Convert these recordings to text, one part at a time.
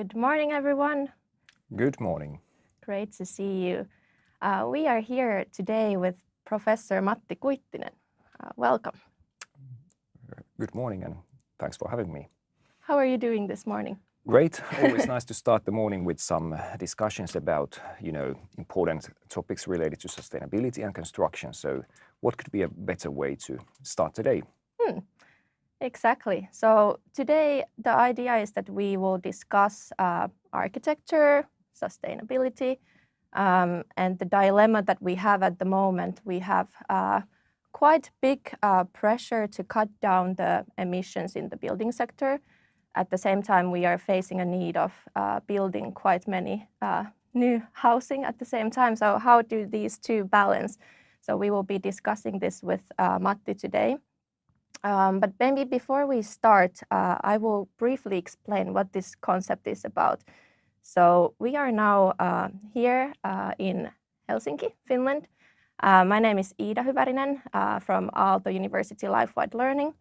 Good morning, everyone. Good morning. Great to see you. We are here today with Professor Matti Kuittinen. Welcome. Good morning, and thanks for having me. How are you doing this morning? Great. Always nice to start the morning with some discussions about, important topics related to sustainability and construction. So what could be a better way to start today? Exactly. So today the idea is that we will discuss architecture, sustainability, and the dilemma that we have at the moment. We have quite big pressure to cut down the emissions in the building sector. At the same time, we are facing a need of building quite many new housing at the same time. So how do these two balance? So we will be discussing this with Matti today. But maybe before we start, I will briefly explain what this concept is about. So we are now here in Helsinki, Finland. My name is Iida Hyvärinen from Aalto University Life-Wide Learning.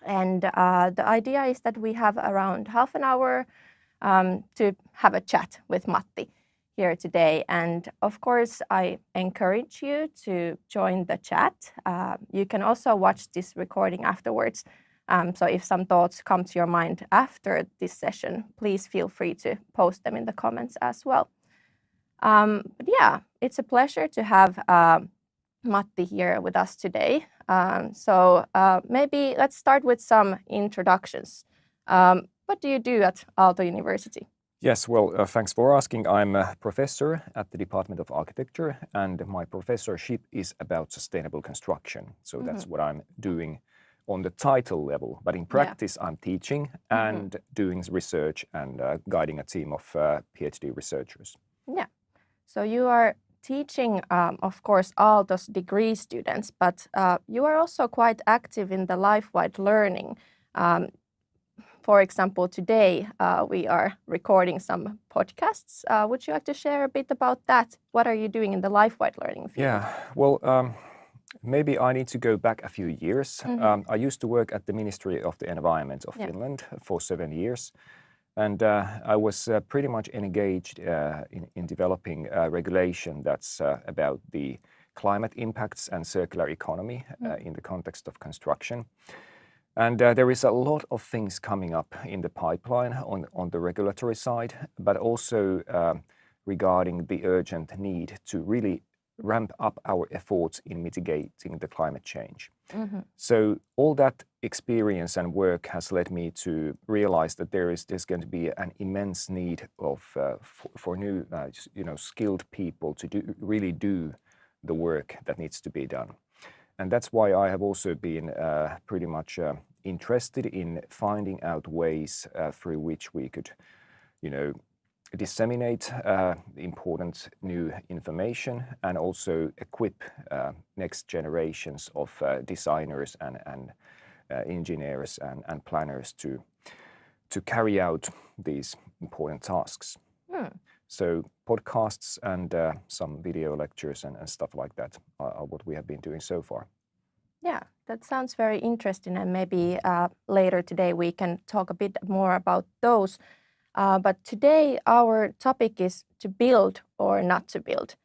And the idea is that we have around half an hour to have a chat with Matti here today. And of course, I encourage you to join the chat. You can also watch this recording afterwards. So if some thoughts come to your mind after this session, please feel free to post them in the comments as well. But yeah, it's a pleasure to have Matti here with us today. So maybe let's start with some introductions. What do you do at Aalto University? Yes, well, thanks for asking. I'm a professor at the Department of Architecture, and my professorship is about sustainable construction. So that's what I'm doing on the title level. But in practice, I'm teaching and doing research and guiding a team of PhD researchers. Yeah. So you are teaching, of course, Aalto's degree students, but you are also quite active in the life-wide learning. For example, today we are recording some podcasts. Would you like to share a bit about that? What are you doing in the life-wide learning field? Yeah, well, maybe I need to go back a few years. I used to work at the Ministry of the Environment of Finland for 7 years. And I was pretty much engaged in developing regulation that's about the climate impacts and circular economy in the context of construction. And there is a lot of things coming up in the pipeline on the regulatory side, but also regarding the urgent need to really ramp up our efforts in mitigating the climate change. So all that experience and work has led me to realize that there's going to be an immense need for new, skilled people to really do the work that needs to be done. And that's why I have also been pretty much interested in finding out ways through which we could, disseminate important new information and also equip next generations of designers and engineers and planners to carry out these important tasks. So podcasts and some video lectures and stuff like that are what we have been doing so far. Yeah, that sounds very interesting, and maybe later today we can talk a bit more about those. But today our topic is to build or not to build.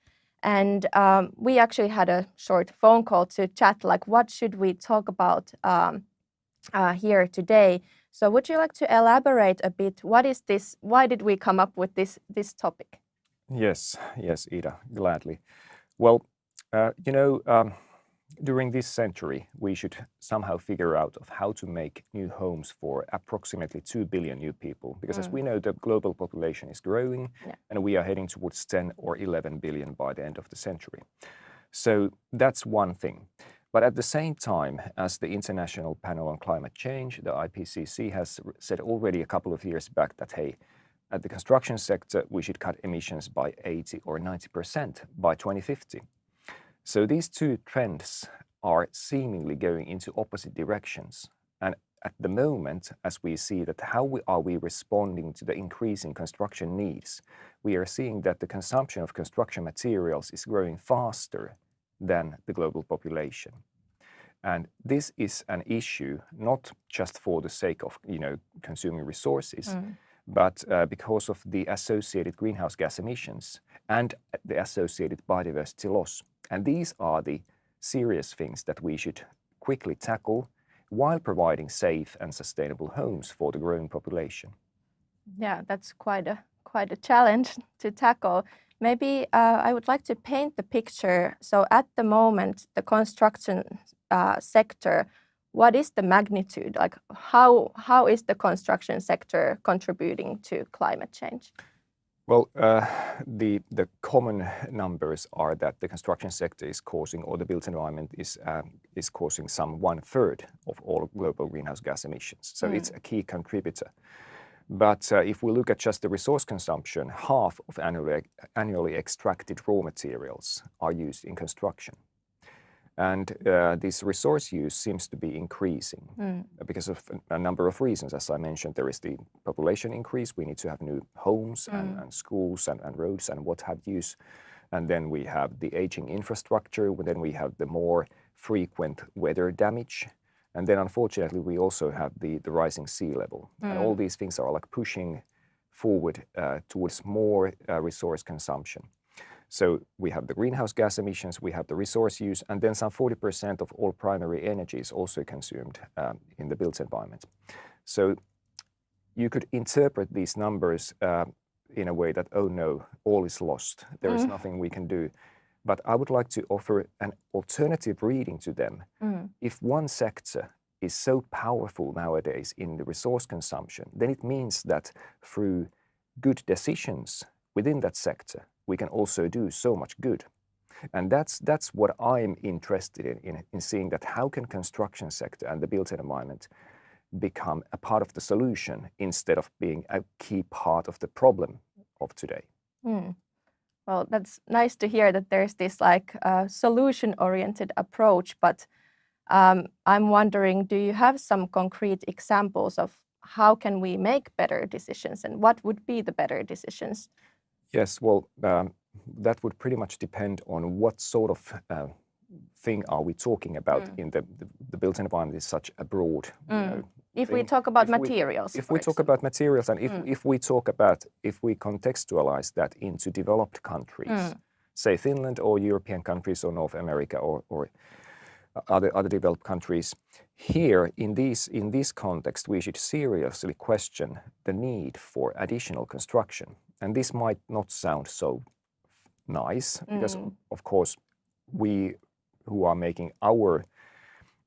And we actually had a short phone call to chat, like what should we talk about here today. So would you like to elaborate a bit? What is this? Why did we come up with this topic? Yes, Ida, gladly. Well, during this century, we should somehow figure out of how to make new homes for approximately 2 billion new people. Because as we know, the global population is growing and we are heading towards 10 or 11 billion by the end of the century. So that's one thing. But at the same time, as the International Panel on Climate Change, the IPCC has said already a couple of years back that, hey, at the construction sector, we should cut emissions by 80 or 90% by 2050. So these two trends are seemingly going into opposite directions. And at the moment, as we see that how are we responding to the increasing construction needs, we are seeing that the consumption of construction materials is growing faster than the global population. And this is an issue not just for the sake of consuming resources, but because of the associated greenhouse gas emissions and the associated biodiversity loss. And these are the serious things that we should quickly tackle while providing safe and sustainable homes for the growing population. Yeah, that's quite a challenge to tackle. Maybe I would like to paint the picture. So at the moment, the construction sector, what is the magnitude? Like how is the construction sector contributing to climate change? Well, the common numbers are that the construction sector is causing, or the built environment is causing some 1/3 of all global greenhouse gas emissions. So it's a key contributor. But if we look at just the resource consumption, half of annually extracted raw materials are used in construction. And this resource use seems to be increasing because of a number of reasons. As I mentioned, there is the population increase. We need to have new homes and schools and roads and what have yous. And then we have the aging infrastructure. Then we have the more frequent weather damage. And then unfortunately, we also have the rising sea level. And all these things are like pushing forward towards more resource consumption. So we have the greenhouse gas emissions, we have the resource use, and then some 40% of all primary energy is also consumed in the built environment. So you could interpret these numbers in a way that, oh no, all is lost. There is nothing we can do. But I would like to offer an alternative reading to them. If one sector is so powerful nowadays in the resource consumption, then it means that through good decisions within that sector, we can also do so much good. And that's what I'm interested in seeing, that how can construction sector and the built environment become a part of the solution instead of being a key part of the problem of today. Well, that's nice to hear that there's this like solution-oriented approach, but I'm wondering, do you have some concrete examples of how can we make better decisions and what would be the better decisions? Yes, well, that would pretty much depend on what sort of thing are we talking about. In the built environment is such a broad, if we talk about materials. If we talk about materials, and if we contextualize that into developed countries, say Finland or European countries or North America or other developed countries, here in this context, we should seriously question the need for additional construction. And this might not sound so nice because, of course, we who are making our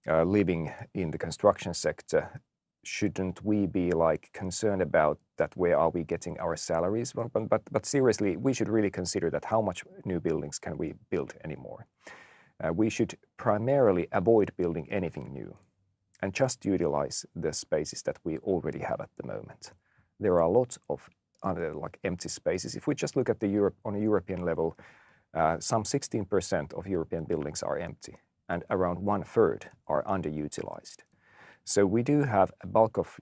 living in the construction sector, shouldn't we be like concerned about that? Where are we getting our salaries? But seriously, we should really consider that how much new buildings can we build anymore? We should primarily avoid building anything new and just utilize the spaces that we already have at the moment. There are a lot of like empty spaces. If we just look at on a European level, some 16% of European buildings are empty and around 1/3 are underutilized. So we do have a bulk of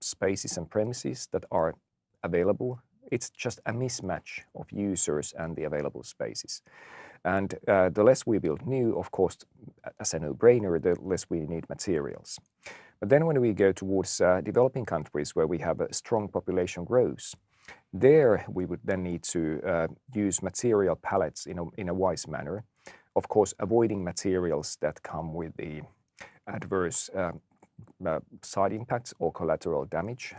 spaces and premises that are available. It's just a mismatch of users and the available spaces. And the less we build new, of course, as a no-brainer, the less we need materials. But then when we go towards developing countries where we have a strong population growth, there we would then need to use material palettes in a wise manner. Of course, avoiding materials that come with the adverse side impacts or collateral damage,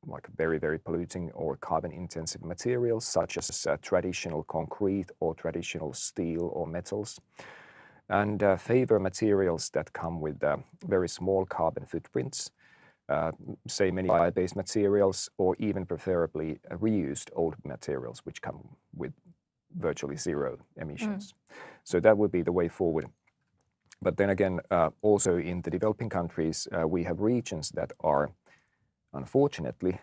like very, very polluting or carbon-intensive materials, such as traditional concrete or traditional steel or metals. And favor materials that come with very small carbon footprints, say many bio-based materials, or even preferably reused old materials, which come with virtually zero emissions. So that would be the way forward. But then again, also in the developing countries, we have regions that are unfortunately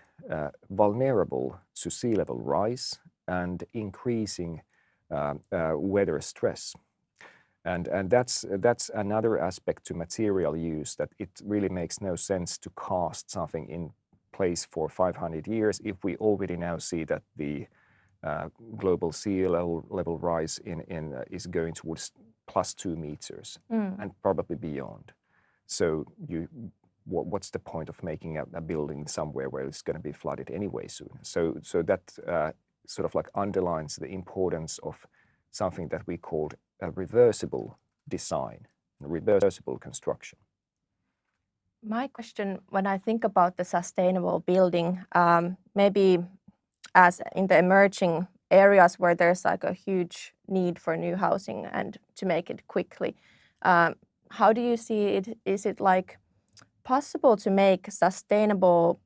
vulnerable to sea level rise and increasing weather stress. And that's another aspect to material use, that it really makes no sense to cast something in place for 500 years if we already now see that the global sea level rise is going towards +2 meters and probably beyond. So what's the point of making a building somewhere where it's going to be flooded anyway soon? So that sort of like underlines the importance of something that we called a reversible design, reversible construction. My question, when I think about the sustainable building, maybe as in the emerging areas where there's like a huge need for new housing and to make it quickly, how do you see it? Is it like possible to make sustainable,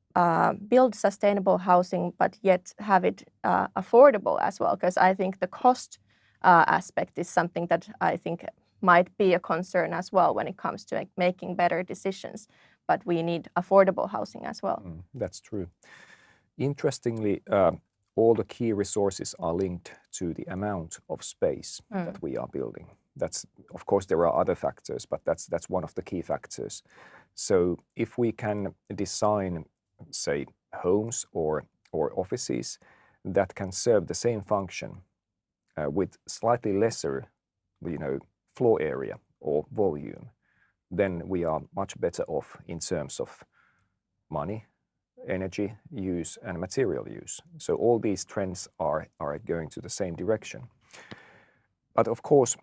build sustainable housing, but yet have it affordable as well? Because I think the cost aspect is something that I think might be a concern as well when it comes to making better decisions. But we need affordable housing as well. That's true. Interestingly, all the key resources are linked to the amount of space that we are building. That's, of course, there are other factors, but that's one of the key factors. So if we can design, say, homes or offices that can serve the same function with slightly lesser, floor area or volume, then we are much better off in terms of money, energy use, and material use. So all these trends are going to the same direction. But of course,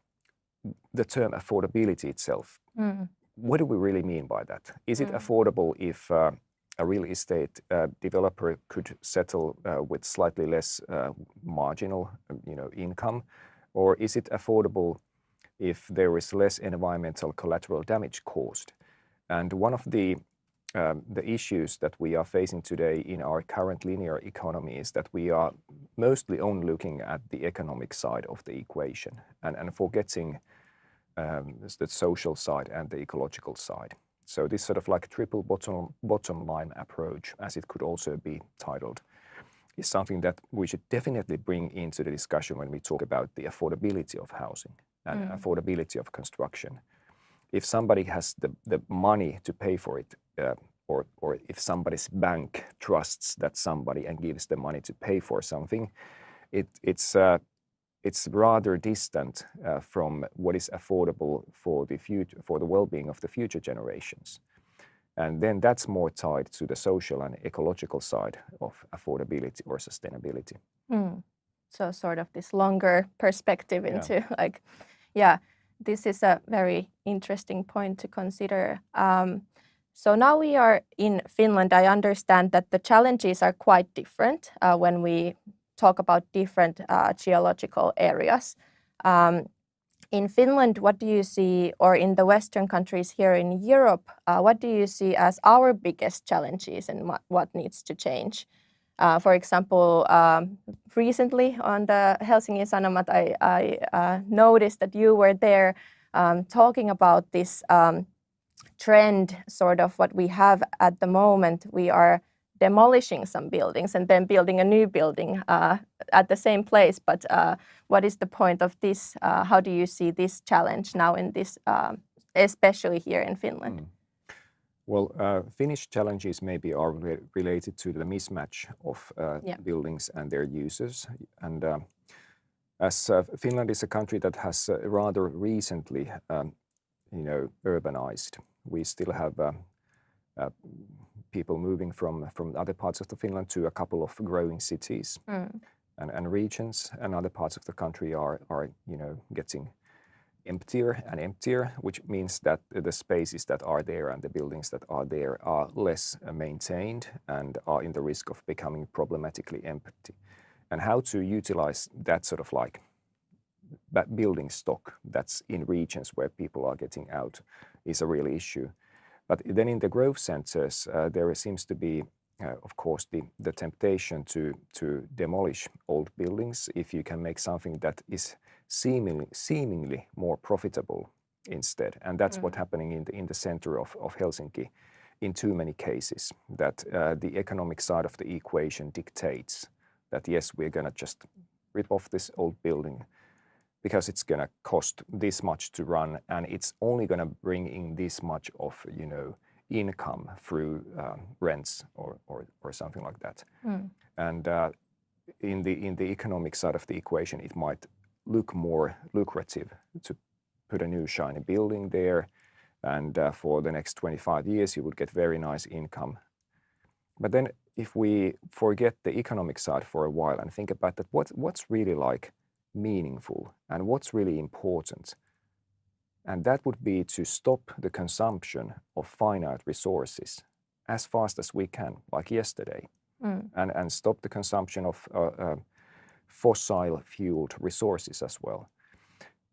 the term affordability itself, what do we really mean by that? Is it affordable if a real estate developer could settle with slightly less marginal income? Or is it affordable if there is less environmental collateral damage caused? And one of the issues that we are facing today in our current linear economy is that we are mostly only looking at the economic side of the equation and forgetting the social side and the ecological side. So this sort of like triple bottom line approach, as it could also be titled, is something that we should definitely bring into the discussion when we talk about the affordability of housing and affordability of construction. If somebody has the money to pay for it, or if somebody's bank trusts that somebody and gives the money to pay for something, it's rather distant from what is affordable for the future, for the well-being of the future generations. And then that's more tied to the social and ecological side of affordability or sustainability. So sort of this longer perspective into this is a very interesting point to consider. So now we are in Finland. I understand that the challenges are quite different when we talk about different geological areas. In Finland, what do you see, or in the Western countries here in Europe, what do you see as our biggest challenges and what needs to change? For example, recently on the Helsingin Sanomat, I noticed that you were there talking about this trend, sort of what we have at the moment. We are demolishing some buildings and then building a new building at the same place. But what is the point of this? How do you see this challenge now in this, especially here in Finland? Well, Finnish challenges maybe are related to the mismatch of buildings and their users. And as Finland is a country that has rather recently, urbanized, we still have people moving from other parts of the Finland to a couple of growing cities and regions, and other parts of the country are getting emptier and emptier, which means that the spaces that are there and the buildings that are there are less maintained and are in the risk of becoming problematically empty. And how to utilize that sort of like that building stock that's in regions where people are getting out is a real issue. But then in the growth centers, there seems to be, of course, the temptation to demolish old buildings if you can make something that is seemingly more profitable instead. And that's what's happening in the center of Helsinki in too many cases, that the economic side of the equation dictates that, yes, we're going to just rip off this old building because it's going to cost this much to run, and it's only going to bring in this much of income through rents or something like that. And in the economic side of the equation, it might look more lucrative to put a new shiny building there and for the next 25 years you would get very nice income. But then if we forget the economic side for a while and think about that, what's really like meaningful and what's really important, and that would be to stop the consumption of finite resources as fast as we can, like yesterday, and stop the consumption of fossil-fueled resources as well.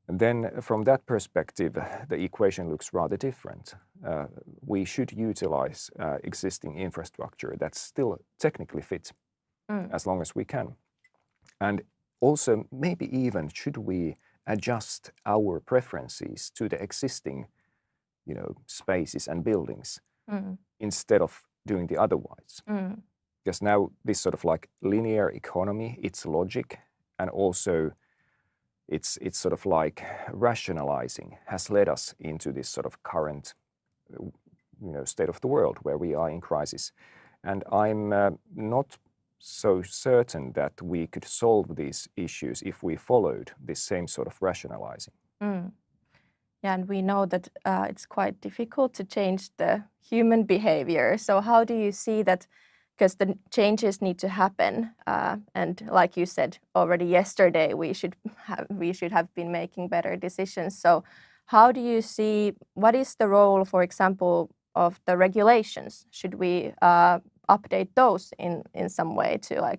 And then from that perspective, the equation looks rather different. We should utilize existing infrastructure that's still technically fit as long as we can. And also, maybe even should we adjust our preferences to the existing, spaces and buildings instead of doing the otherwise. Because now this sort of like linear economy, its logic, and also it's sort of like rationalizing has led us into this sort of current, state of the world where we are in crisis. And I'm not so certain that we could solve these issues if we followed this same sort of rationalizing. Yeah, and we know that it's quite difficult to change the human behavior. So how do you see that? Because the changes need to happen, and like you said already yesterday, we should have been making better decisions. So how do you see, what is the role, for example, of the regulations? Should we update those in some way to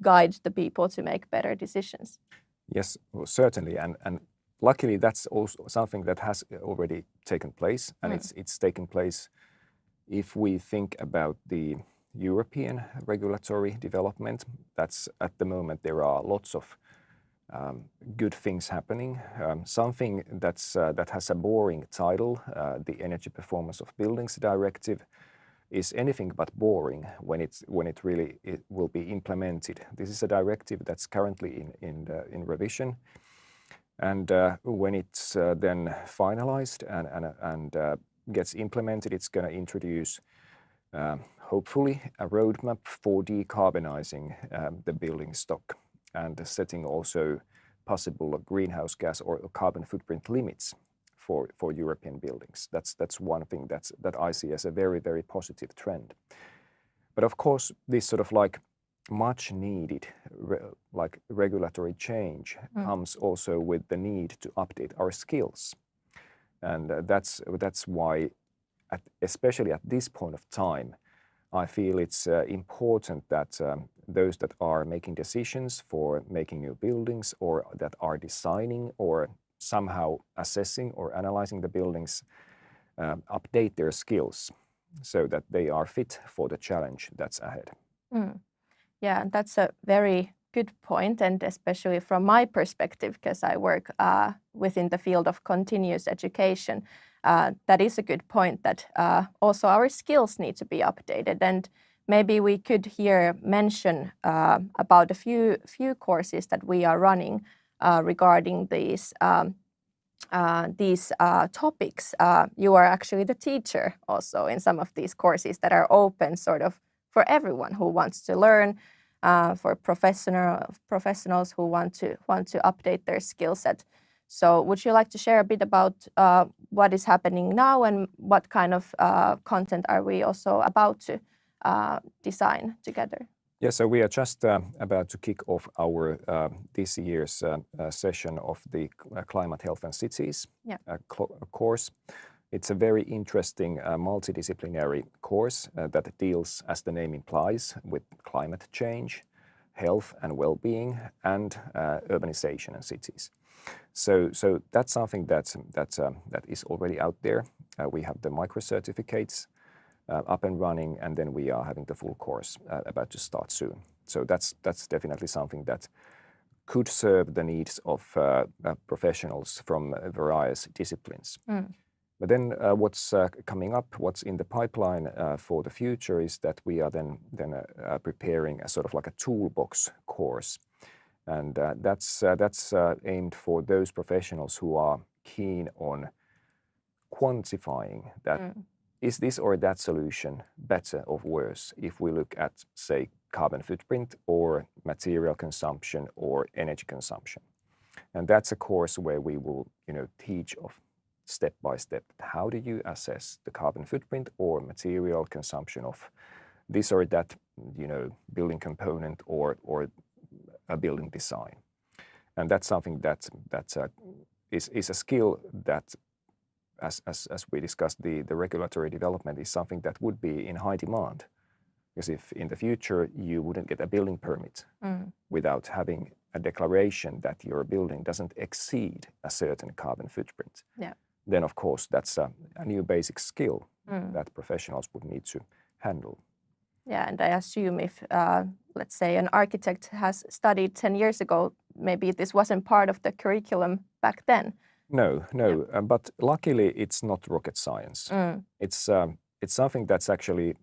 guide the people to make better decisions? Yes, well, certainly, and luckily that's also something that has already taken place, and it's taken place. If we think about the European regulatory development, that's at the moment there are lots of good things happening. Something that has a boring title, the Energy Performance of Buildings Directive, is anything but boring when it really will be implemented. This is a directive that's currently in revision, and when it's then finalized and gets implemented, it's going to introduce hopefully a roadmap for decarbonizing the building stock and setting also possible greenhouse gas or carbon footprint limits for European buildings. That's one thing that I see as a very, very positive trend. But of course, this sort of like much needed regulatory change comes also with the need to update our skills. And that's why, especially at this point of time, I feel it's important that those that are making decisions for making new buildings or that are designing or somehow assessing or analyzing the buildings update their skills so that they are fit for the challenge that's ahead. Yeah, that's a very good point, and especially from my perspective, because I work within the field of continuous education, that is a good point that also our skills need to be updated. And maybe we could here mention about a few courses that we are running regarding these topics. You are actually the teacher also in some of these courses that are open sort of for everyone who wants to learn, for professionals who want to update their skill set. So would you like to share a bit about what is happening now and what kind of content are we also about to design together? Yeah, so we are just about to kick off our this year's session of the Climate, Health and Cities course. It's a very interesting multidisciplinary course that deals, as the name implies, with climate change, health and well-being, and urbanization and cities. So that's something that is already out there. We have the micro-certificates up and running, and then we are having the full course about to start soon. So that's definitely something that could serve the needs of professionals from various disciplines. But then what's coming up, what's in the pipeline for the future is that we are then preparing a sort of like a toolbox course. And that's aimed for those professionals who are keen on quantifying that is this or that solution better or worse if we look at, say, carbon footprint or material consumption or energy consumption. And that's a course where we will, teach of step by step. How do you assess the carbon footprint or material consumption of this or that, building component or a building design? And that's something that is a skill that, as we discussed, the regulatory development is something that would be in high demand. Because if in the future you wouldn't get a building permit without having a declaration that your building doesn't exceed a certain carbon footprint, then of course that's a new basic skill that professionals would need to handle. Yeah, and I assume if, let's say, an architect has studied 10 years ago, maybe this wasn't part of the curriculum back then. No, but luckily it's not rocket science. It's something that's actually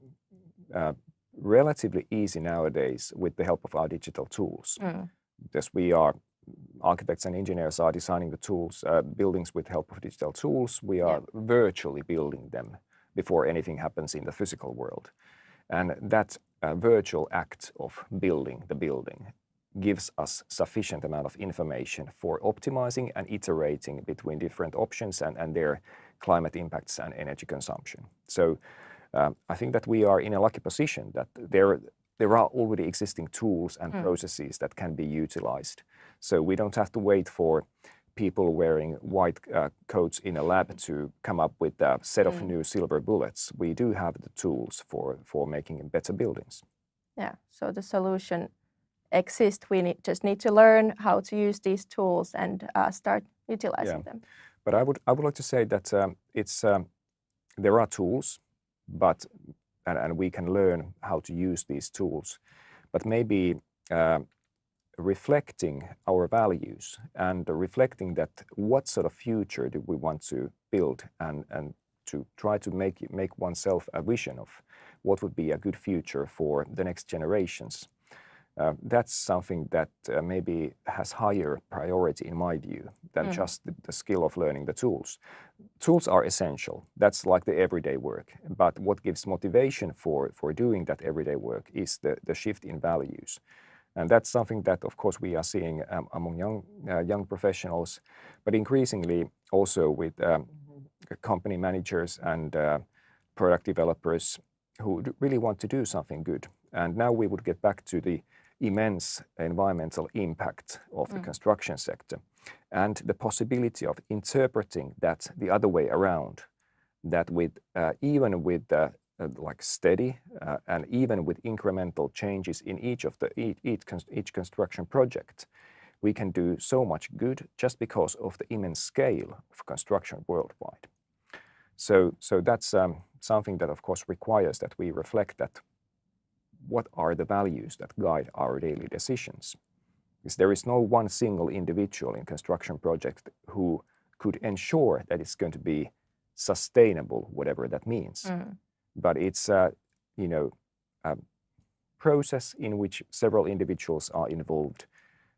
relatively easy nowadays with the help of our digital tools. Because architects and engineers are designing the tools, buildings with help of digital tools. We are virtually building them before anything happens in the physical world. And that virtual act of building the building gives us sufficient amount of information for optimizing and iterating between different options and their climate impacts and energy consumption. So I think that we are in a lucky position that there are already existing tools and processes that can be utilized. So we don't have to wait for people wearing white coats in a lab to come up with a set of new silver bullets. We do have the tools for making better buildings. Yeah, so the solution exists. We just need to learn how to use these tools and start utilizing them. But I would like to say that there are tools, but and we can learn how to use these tools, but maybe reflecting our values and reflecting that what sort of future do we want to build and to try to make oneself a vision of what would be a good future for the next generations. That's something that maybe has higher priority in my view than just the skill of learning the tools. Tools are essential. That's like the everyday work. But what gives motivation for doing that everyday work is the shift in values. And that's something that, of course, we are seeing among young professionals, but increasingly also with company managers and product developers who really want to do something good. And now we would get back to the immense environmental impact of the construction sector and the possibility of interpreting that the other way around, that with even with like steady and even with incremental changes in each construction project, we can do so much good just because of the immense scale of construction worldwide. So that's something that of course requires that we reflect that what are the values that guide our daily decisions. Because there is no one single individual in construction project who could ensure that it's going to be sustainable, whatever that means. But it's a process in which several individuals are involved,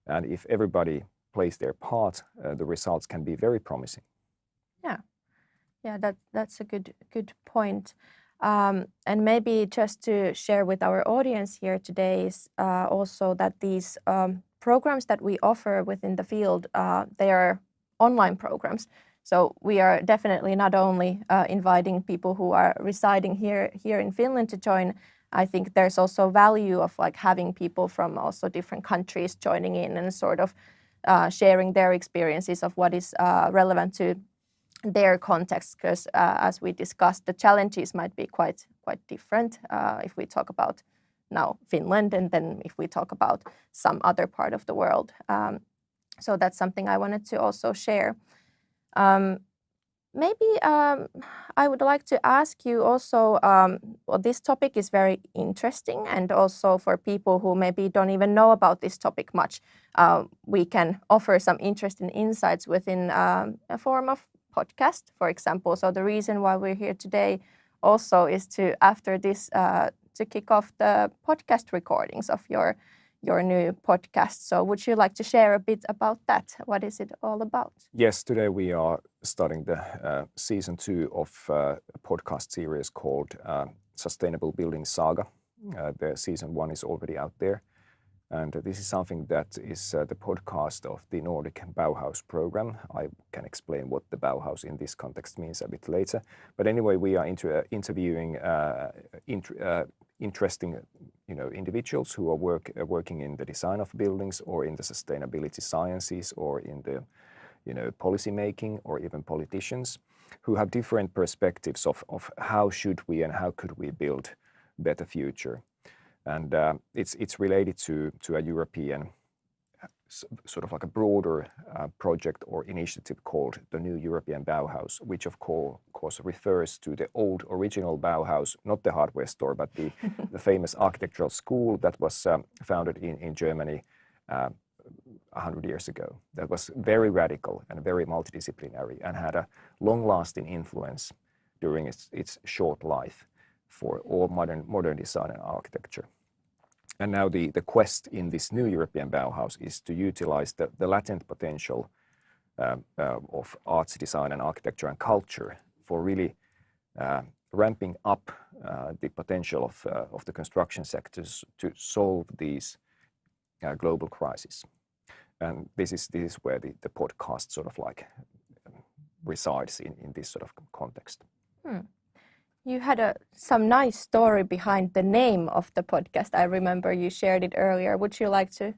and if everybody plays their part, the results can be very promising. Yeah, that's a good point. And maybe just to share with our audience here today is also that these programs that we offer within the field, they are online programs. So we are definitely not only inviting people who are residing here in Finland to join. I think there's also value of like having people from also different countries joining in and sort of sharing their experiences of what is relevant to their context, because as we discussed, the challenges might be quite different if we talk about now Finland and then if we talk about some other part of the world. So that's something I wanted to also share. Maybe I would like to ask you also, well, this topic is very interesting, and also for people who maybe don't even know about this topic much, we can offer some interesting insights within a form of podcast, for example. So the reason why we're here today also is to, after this, to kick off the podcast recordings of your new podcast. So would you like to share a bit about that? What is it all about? Yes, today we are starting the season 2 of a podcast series called Sustainable Building Saga. The season 1 is already out there. And this is something that is the podcast of the Nordic Bauhaus program. I can explain what the Bauhaus in this context means a bit later. But anyway, we are interviewing interesting individuals who are working in the design of buildings or in the sustainability sciences or in the policy making or even politicians who have different perspectives of how should we and how could we build a better future. And it's related to a European sort of like a broader project or initiative called the New European Bauhaus, which of course refers to the old original Bauhaus, not the hardware store, but the famous architectural school that was founded in Germany 100 years ago. That was very radical and very multidisciplinary and had a long-lasting influence during its short life for all modern design and architecture. And now the quest in this new European Bauhaus is to utilize the latent potential of arts, design and architecture and culture for really ramping up the potential of the construction sectors to solve these global crises. And this is where the podcast sort of like resides in this sort of context. You had some nice story behind the name of the podcast. I remember you shared it earlier. Would you like to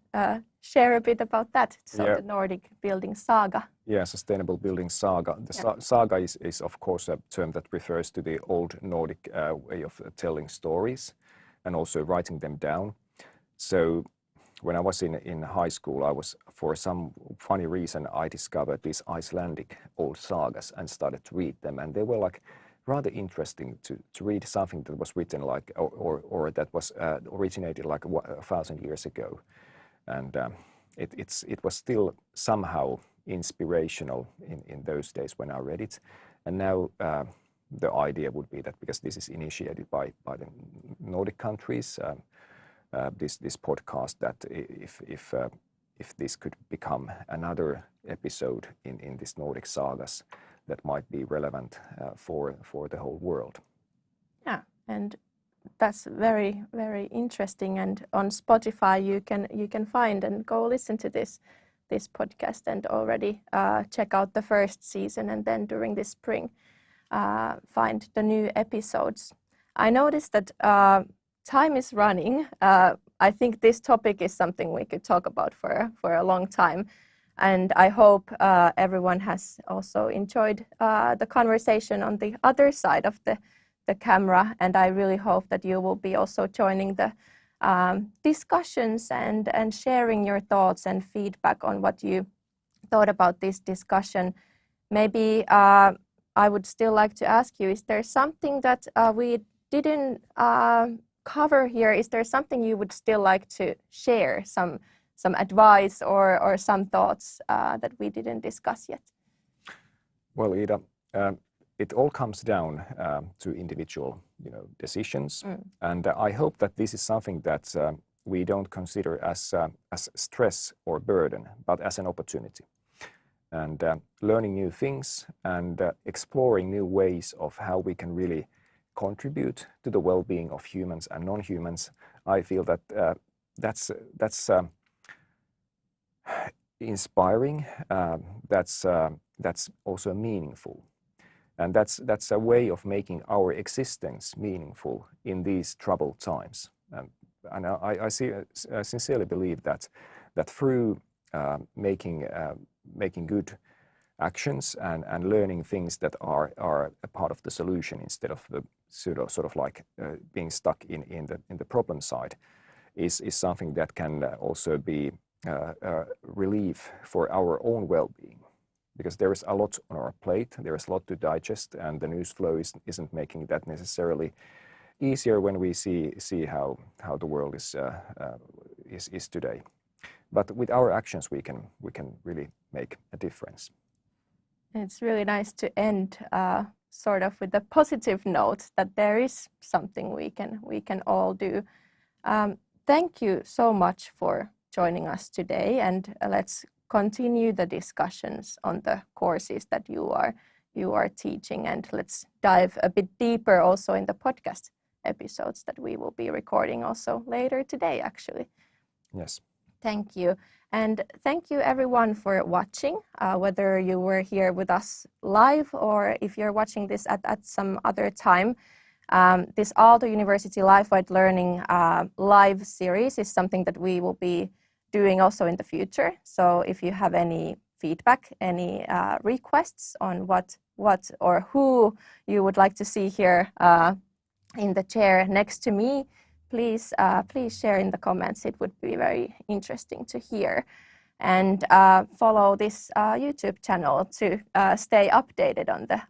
share a bit about that? So the Nordic Building Saga. Yeah, Sustainable Building Saga. The saga is of course a term that refers to the old Nordic way of telling stories and also writing them down. So when I was in high school, I was, for some funny reason, I discovered these Icelandic old sagas and started to read them, and they were like rather interesting to read something that was written like or that was originated like 1,000 years ago, and it was still somehow inspirational in those days when I read it, and now the idea would be that because this is initiated by the Nordic countries, this podcast, that if this could become another episode in this Nordic sagas that might be relevant for the whole world. Yeah, and that's very, very interesting. And on Spotify, you can find and go listen to this podcast and already check out the first season, and then during this spring find the new episodes. I noticed that time is running. I think this topic is something we could talk about for a long time. And I hope everyone has also enjoyed the conversation on the other side of the camera. And I really hope that you will be also joining the discussions and sharing your thoughts and feedback on what you thought about this discussion. Maybe I would still like to ask you, is there something that we didn't cover here? Is there something you would still like to share, some advice or some thoughts that we didn't discuss yet? Well, Ida, it all comes down to individual, decisions, and I hope that this is something that we don't consider as stress or burden, but as an opportunity. And learning new things and exploring new ways of how we can really contribute to the well-being of humans and non-humans. I feel that that's inspiring. That's also meaningful, and that's a way of making our existence meaningful in these troubled times. And I sincerely believe that through making good actions and learning things that are a part of the solution instead of the sort of like being stuck in the problem side is something that can also be relief for our own well-being, because there is a lot on our plate, there is a lot to digest, and the news flow isn't making that necessarily easier when we see how the world is today. But with our actions, we can really make a difference. It's really nice to end sort of with a positive note that there is something we can all do. Thank you so much for joining us today, and let's continue the discussions on the courses that you are teaching, and let's dive a bit deeper also in the podcast episodes that we will be recording also later today, actually. Yes. Thank you. And thank you everyone for watching, whether you were here with us live or if you're watching this at some other time. This Aalto University Life-wide Learning live series is something that we will be doing also in the future. So if you have any feedback, any requests on what or who you would like to see here in the chair next to me, please share in the comments. It would be very interesting to hear. And follow this YouTube channel to stay updated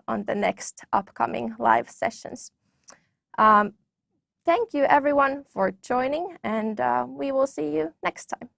on the next upcoming live sessions. Thank you everyone for joining, and we will see you next time.